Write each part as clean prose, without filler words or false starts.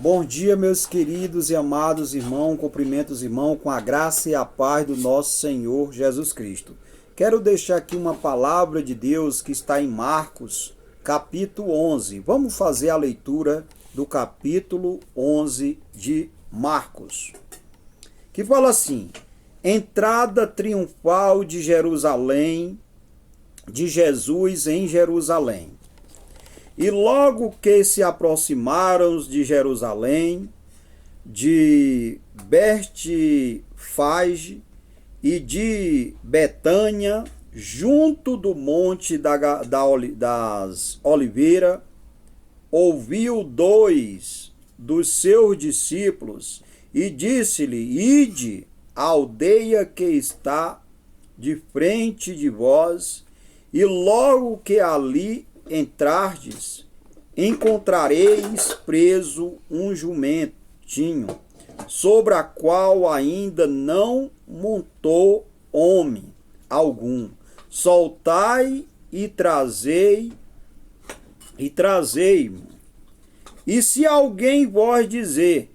Bom dia, meus queridos e amados irmãos. Cumprimento os irmãos com a graça e a paz do nosso Senhor Jesus Cristo. Quero deixar aqui uma palavra de Deus que está em Marcos, capítulo 11. Vamos fazer a leitura do capítulo 11 de Marcos, que fala assim: entrada triunfal de Jerusalém, de Jesus em Jerusalém. E logo que se aproximaram de Jerusalém, de Betfage e de Betânia, junto do monte das Oliveiras, ouviu dois dos seus discípulos e disse-lhe: ide à aldeia que está de frente de vós, e logo que ali entrardes, encontrareis preso um jumentinho, sobre a qual ainda não montou homem algum. Soltai e trazei-mo. E se alguém vos dizer: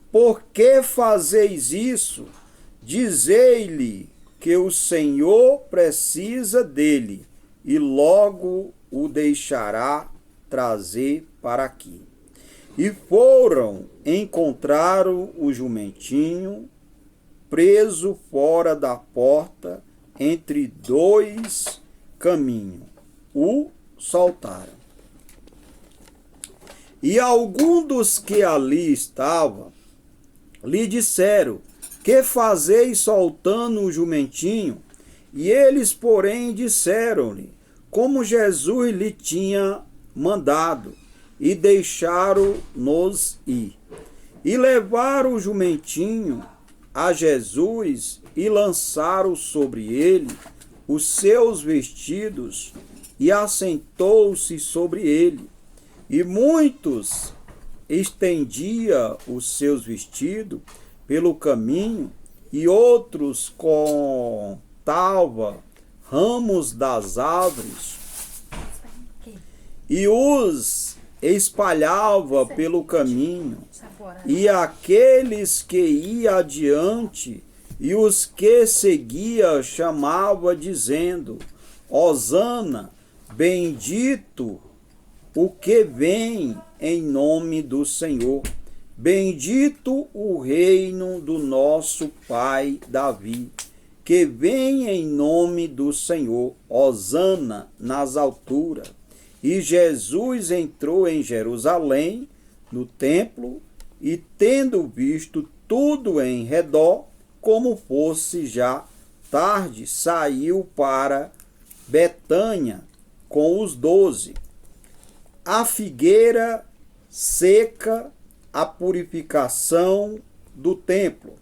por que fazeis isso? Dizei-lhe que o Senhor precisa dele, e logo o deixará trazer para aqui. E encontraram o jumentinho preso fora da porta, entre dois caminhos. O soltaram. E alguns dos que ali estavam lhe disseram: que fazeis soltando o jumentinho? E eles, porém, disseram-lhe como Jesus lhe tinha mandado, e deixaram-nos ir. E levaram o jumentinho a Jesus e lançaram sobre ele os seus vestidos, e assentou-se sobre ele. E muitos estendia os seus vestidos pelo caminho, e outros cortavam ramos das árvores e os espalhava pelo caminho. E aqueles que iam adiante e os que seguiam chamava, dizendo: Hosana, bendito o que vem em nome do Senhor, bendito o reino do nosso pai Davi, que vem em nome do Senhor, hosana nas alturas. E Jesus entrou em Jerusalém, no templo, e tendo visto tudo em redor, como fosse já tarde, saiu para Betânia com os 12. A figueira seca, a purificação do templo.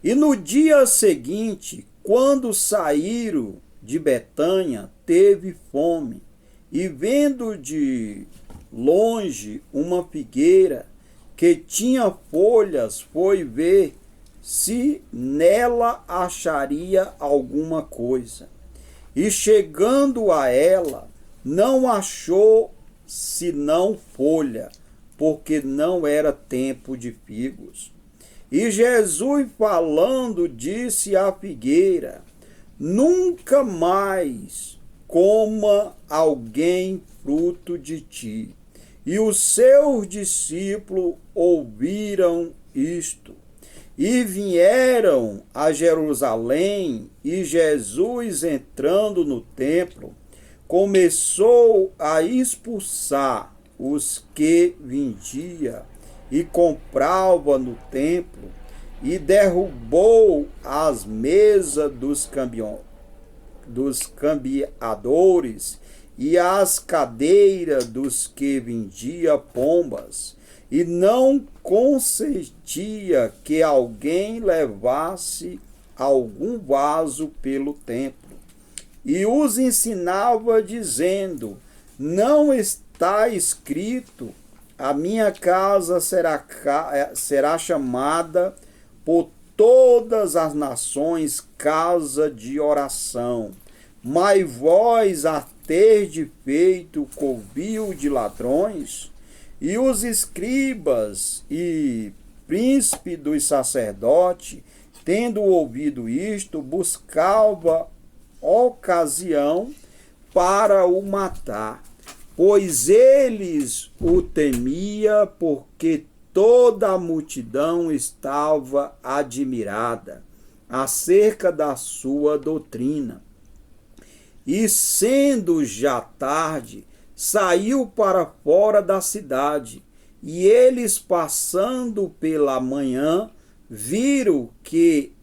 E no dia seguinte, quando saíram de Betânia, teve fome, e vendo de longe uma figueira que tinha folhas, foi ver se nela acharia alguma coisa. E chegando a ela, não achou senão folha, porque não era tempo de figos. E Jesus, falando, disse à figueira: nunca mais coma alguém fruto de ti. E os seus discípulos ouviram isto, e vieram a Jerusalém, e Jesus, entrando no templo, começou a expulsar os que vendiam e comprava no templo, e derrubou as mesas dos cambiadores e as cadeiras dos que vendia pombas, e não consentia que alguém levasse algum vaso pelo templo. E os ensinava, dizendo: não está escrito: a minha casa será chamada por todas as nações casa de oração, mas vós a terdes feito covil de ladrões? E os escribas e príncipe dos sacerdotes, tendo ouvido isto, buscava ocasião para o matar, pois eles o temia, porque toda a multidão estava admirada acerca da sua doutrina. E sendo já tarde, saiu para fora da cidade, e eles, passando pela manhã, viram que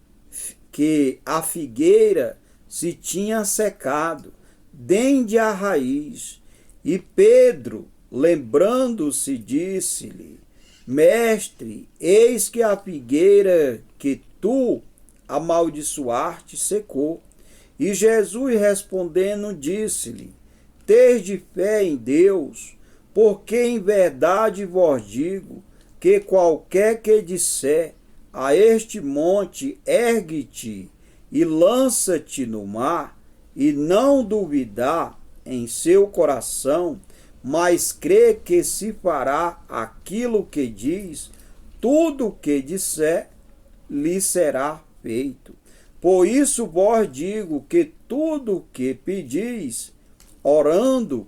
a figueira se tinha secado, desde a raiz. E Pedro, lembrando-se, disse-lhe: Mestre, eis que a figueira que tu amaldiçoaste secou. E Jesus respondendo disse-lhe: Tende fé em Deus, porque em verdade vos digo que qualquer que disser a este monte, ergue-te e lança-te no mar, e não duvidar em seu coração, mas crê que se fará aquilo que diz, tudo o que disser lhe será feito. Por isso vos digo que tudo o que pedis, orando,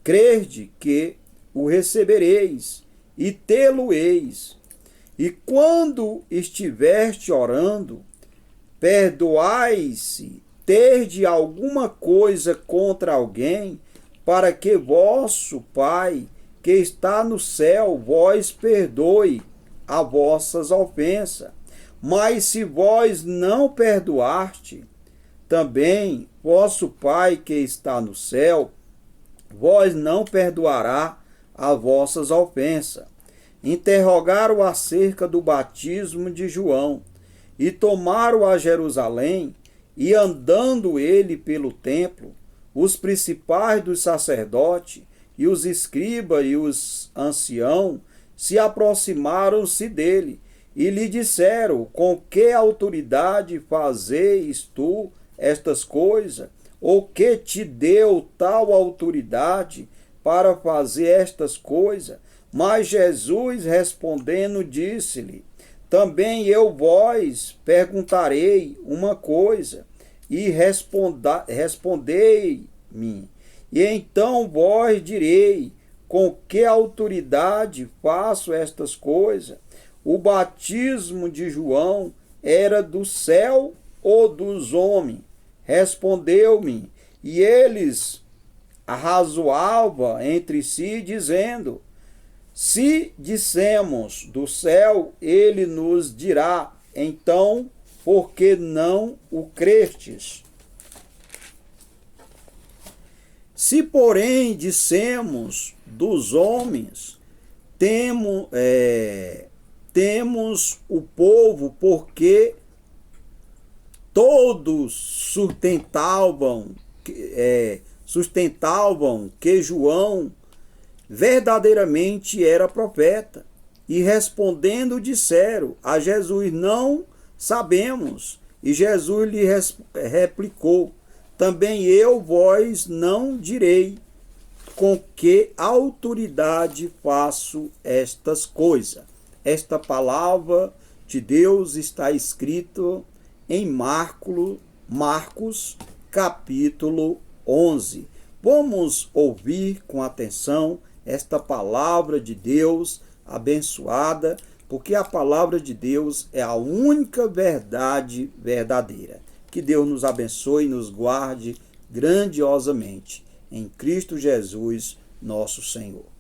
crede que o recebereis e tê-lo-eis. E quando estiveste orando, perdoai-se, terde alguma coisa contra alguém, para que vosso Pai, que está no céu, vos perdoe as vossas ofensas. Mas se vós não perdoaste, também vosso Pai que está no céu, vós não perdoará as vossas ofensas. Interrogaram acerca do batismo de João, e tomaram a Jerusalém, e andando ele pelo templo, os principais dos sacerdotes, e os escribas e os anciãos, se aproximaram-se dele, e lhe disseram: Com que autoridade fazeis tu estas coisas? Ou que te deu tal autoridade para fazer estas coisas? Mas Jesus respondendo disse-lhe: Também eu vos perguntarei uma coisa, e respondei-me, e então vos direi com que autoridade faço estas coisas. O batismo de João era do céu ou dos homens? Respondeu-me, e eles arrazoavam entre si, dizendo: Se dissemos do céu, ele nos dirá, então, por que não o crestes? Se, porém, dissemos dos homens, temos o povo, porque todos sustentavam que João verdadeiramente era profeta. E respondendo disseram a Jesus: Não sabemos. E Jesus lhe replicou: Também eu vos não direi com que autoridade faço estas coisas. Esta palavra de Deus está escrito em Marcos, capítulo 11. Vamos ouvir com atenção esta palavra de Deus abençoada, porque a palavra de Deus é a única verdade verdadeira. Que Deus nos abençoe e nos guarde grandiosamente. Em Cristo Jesus, nosso Senhor.